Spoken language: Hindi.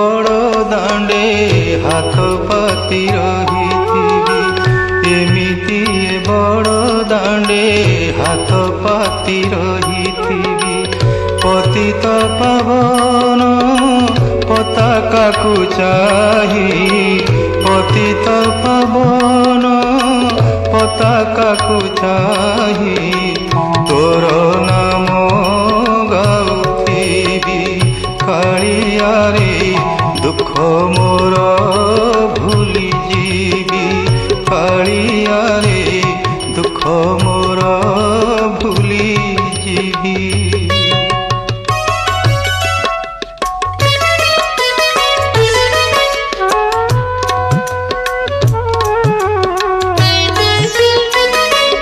बड़ दांडे हाथ पाती रहिथिबी एमिति बड़ दांडे हाथ पाती रहिथिबी पतित पावन पताका को चाही पतित पावन पताका को चाही तोर नाम गाउथिबी कालिया रे दुख मोर भूली जीवी कालिया रे दुख मोर